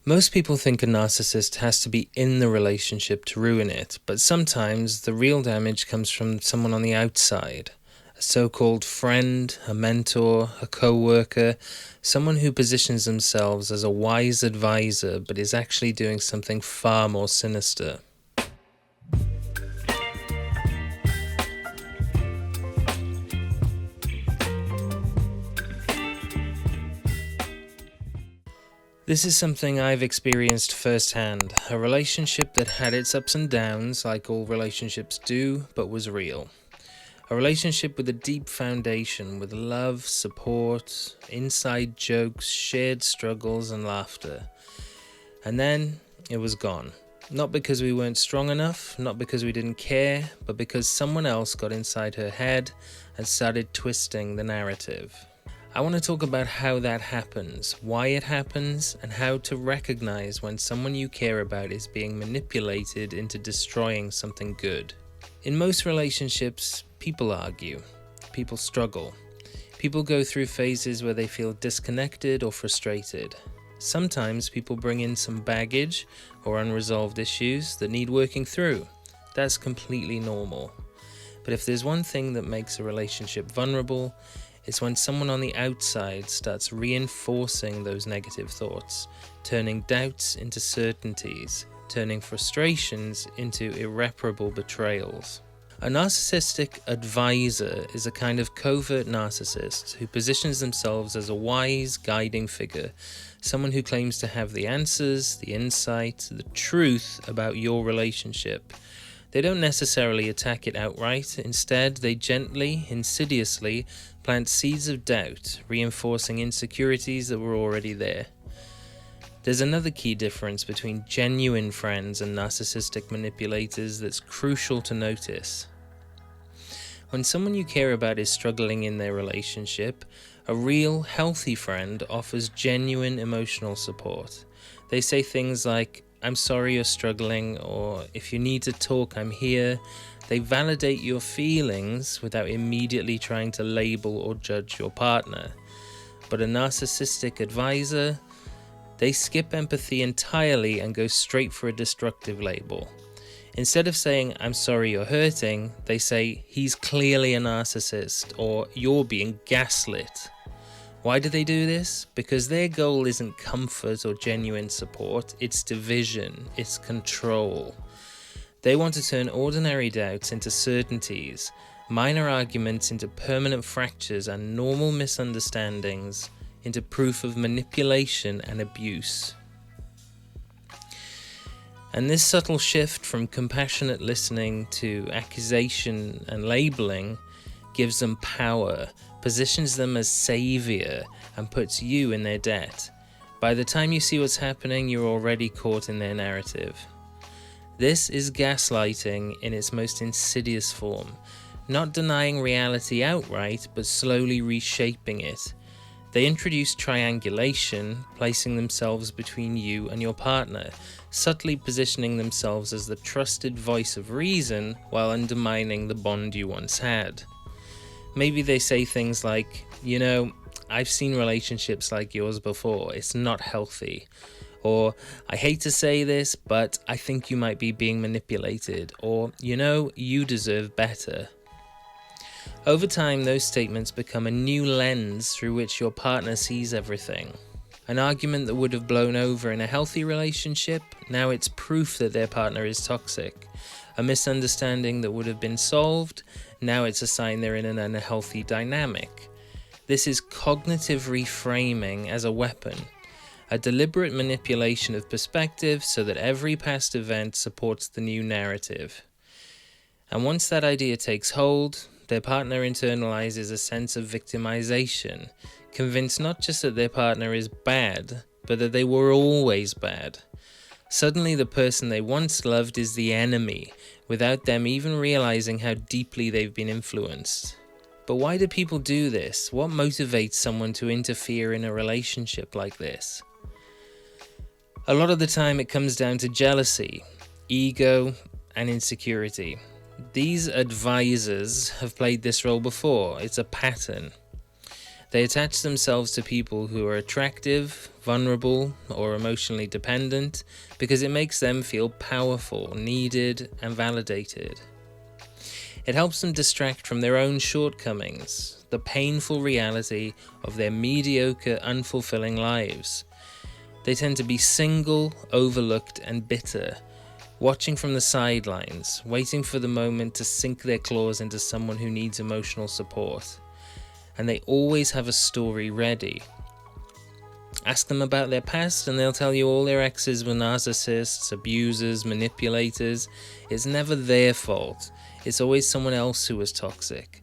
Most people think a narcissist has to be in the relationship to ruin it, but sometimes the real damage comes from someone on the outside. A so-called friend, a mentor, a coworker, someone who positions themselves as a wise advisor but is actually doing something far more sinister. This is something I've experienced firsthand, a relationship that had its ups and downs like all relationships do, but was real. A relationship with a deep foundation with love, support, inside jokes, shared struggles and laughter. And then it was gone. Not because we weren't strong enough, not because we didn't care, but because someone else got inside her head and started twisting the narrative. I want to talk about how that happens, why it happens, and how to recognize when someone you care about is being manipulated into destroying something good. In most relationships, people argue, people struggle, people go through phases where they feel disconnected or frustrated. Sometimes people bring in some baggage or unresolved issues that need working through. That's completely normal. But if there's one thing that makes a relationship vulnerable, it's when someone on the outside starts reinforcing those negative thoughts, turning doubts into certainties, turning frustrations into irreparable betrayals. A narcissistic advisor is a kind of covert narcissist who positions themselves as a wise, guiding figure, someone who claims to have the answers, the insight, the truth about your relationship. They don't necessarily attack it outright. Instead, they gently, insidiously plant seeds of doubt, reinforcing insecurities that were already there. There's another key difference between genuine friends and narcissistic manipulators that's crucial to notice. When someone you care about is struggling in their relationship, a real, healthy friend offers genuine emotional support. They say things like, "I'm sorry you're struggling," or "If you need to talk, I'm here." They validate your feelings without immediately trying to label or judge your partner. But a narcissistic advisor, they skip empathy entirely and go straight for a destructive label. Instead of saying, "I'm sorry you're hurting," they say, "He's clearly a narcissist," or "You're being gaslit." Why do they do this? Because their goal isn't comfort or genuine support, it's division, it's control. They want to turn ordinary doubts into certainties, minor arguments into permanent fractures, and normal misunderstandings into proof of manipulation and abuse. And this subtle shift from compassionate listening to accusation and labeling gives them power, positions them as savior, and puts you in their debt. By the time you see what's happening, you're already caught in their narrative. This is gaslighting in its most insidious form, not denying reality outright, but slowly reshaping it. They introduce triangulation, placing themselves between you and your partner, subtly positioning themselves as the trusted voice of reason while undermining the bond you once had. Maybe they say things like, "I've seen relationships like yours before, it's not healthy." Or, "I hate to say this, but I think you might be being manipulated." Or, "You deserve better." Over time, those statements become a new lens through which your partner sees everything. An argument that would have blown over in a healthy relationship, now it's proof that their partner is toxic. A misunderstanding that would have been solved, now it's a sign they're in an unhealthy dynamic. This is cognitive reframing as a weapon, a deliberate manipulation of perspective so that every past event supports the new narrative. And once that idea takes hold, their partner internalizes a sense of victimization, convinced not just that their partner is bad, but that they were always bad. Suddenly the person they once loved is the enemy, without them even realizing how deeply they've been influenced. But why do people do this? What motivates someone to interfere in a relationship like this? A lot of the time it comes down to jealousy, ego, and insecurity. These advisors have played this role before. It's a pattern. They attach themselves to people who are attractive, vulnerable, or emotionally dependent because it makes them feel powerful, needed, and validated. It helps them distract from their own shortcomings, the painful reality of their mediocre, unfulfilling lives. They tend to be single, overlooked, and bitter, watching from the sidelines, waiting for the moment to sink their claws into someone who needs emotional support. And they always have a story ready. Ask them about their past and they'll tell you all their exes were narcissists, abusers, manipulators. It's never their fault. It's always someone else who was toxic.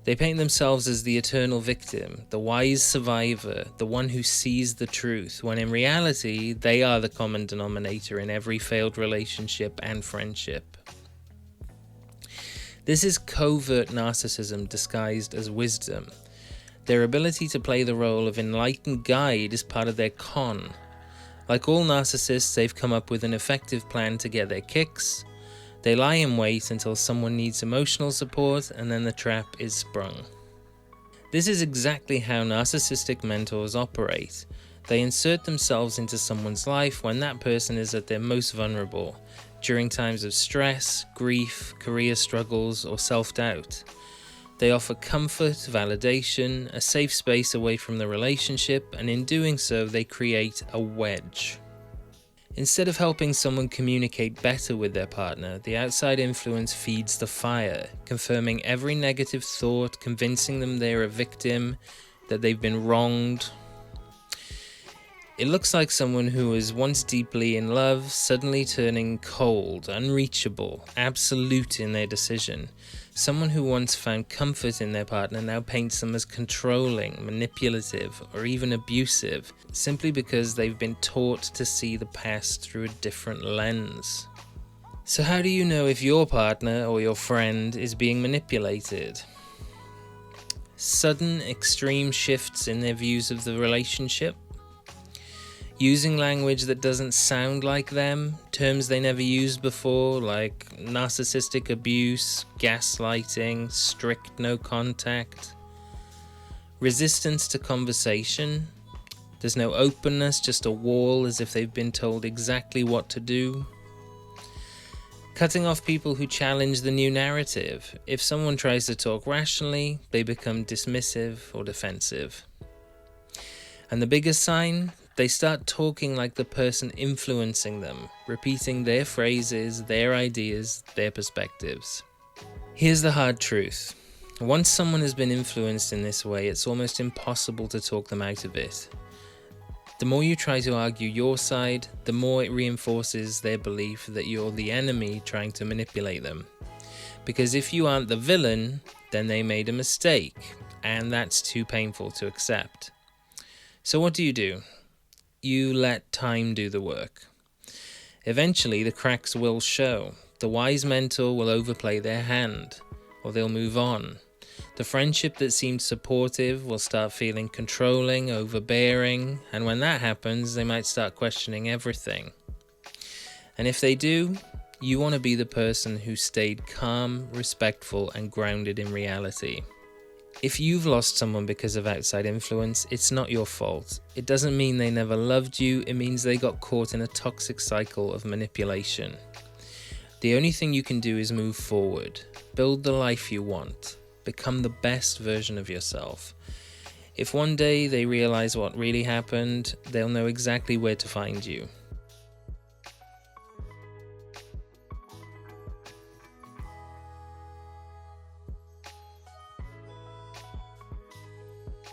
They paint themselves as the eternal victim, the wise survivor, the one who sees the truth, when in reality, they are the common denominator in every failed relationship and friendship. This is covert narcissism disguised as wisdom. Their ability to play the role of enlightened guide is part of their con. Like all narcissists, they've come up with an effective plan to get their kicks. They lie in wait until someone needs emotional support, and then the trap is sprung. This is exactly how narcissistic mentors operate. They insert themselves into someone's life when that person is at their most vulnerable, during times of stress, grief, career struggles, or self-doubt. They offer comfort, validation, a safe space away from the relationship, and in doing so, they create a wedge. Instead of helping someone communicate better with their partner, the outside influence feeds the fire, confirming every negative thought, convincing them they're a victim, that they've been wronged. It looks like someone who was once deeply in love, suddenly turning cold, unreachable, absolute in their decision. Someone who once found comfort in their partner now paints them as controlling, manipulative, or even abusive, simply because they've been taught to see the past through a different lens. So how do you know if your partner or your friend is being manipulated? Sudden, extreme shifts in their views of the relationship. Using language that doesn't sound like them, terms they never used before, like narcissistic abuse, gaslighting, strict no contact. Resistance to conversation. There's no openness, just a wall as if they've been told exactly what to do. Cutting off people who challenge the new narrative. If someone tries to talk rationally, they become dismissive or defensive. And the biggest sign? They start talking like the person influencing them, repeating their phrases, their ideas, their perspectives. Here's the hard truth. Once someone has been influenced in this way, it's almost impossible to talk them out of it. The more you try to argue your side, the more it reinforces their belief that you're the enemy trying to manipulate them. Because if you aren't the villain, then they made a mistake, and that's too painful to accept. So what do? You let time do the work. Eventually, the cracks will show. The wise mentor will overplay their hand, or they'll move on. The friendship that seemed supportive will start feeling controlling, overbearing, and when that happens, they might start questioning everything. And if they do, you want to be the person who stayed calm, respectful, and grounded in reality. If you've lost someone because of outside influence, it's not your fault. It doesn't mean they never loved you, it means they got caught in a toxic cycle of manipulation. The only thing you can do is move forward, build the life you want, become the best version of yourself. If one day they realize what really happened, they'll know exactly where to find you.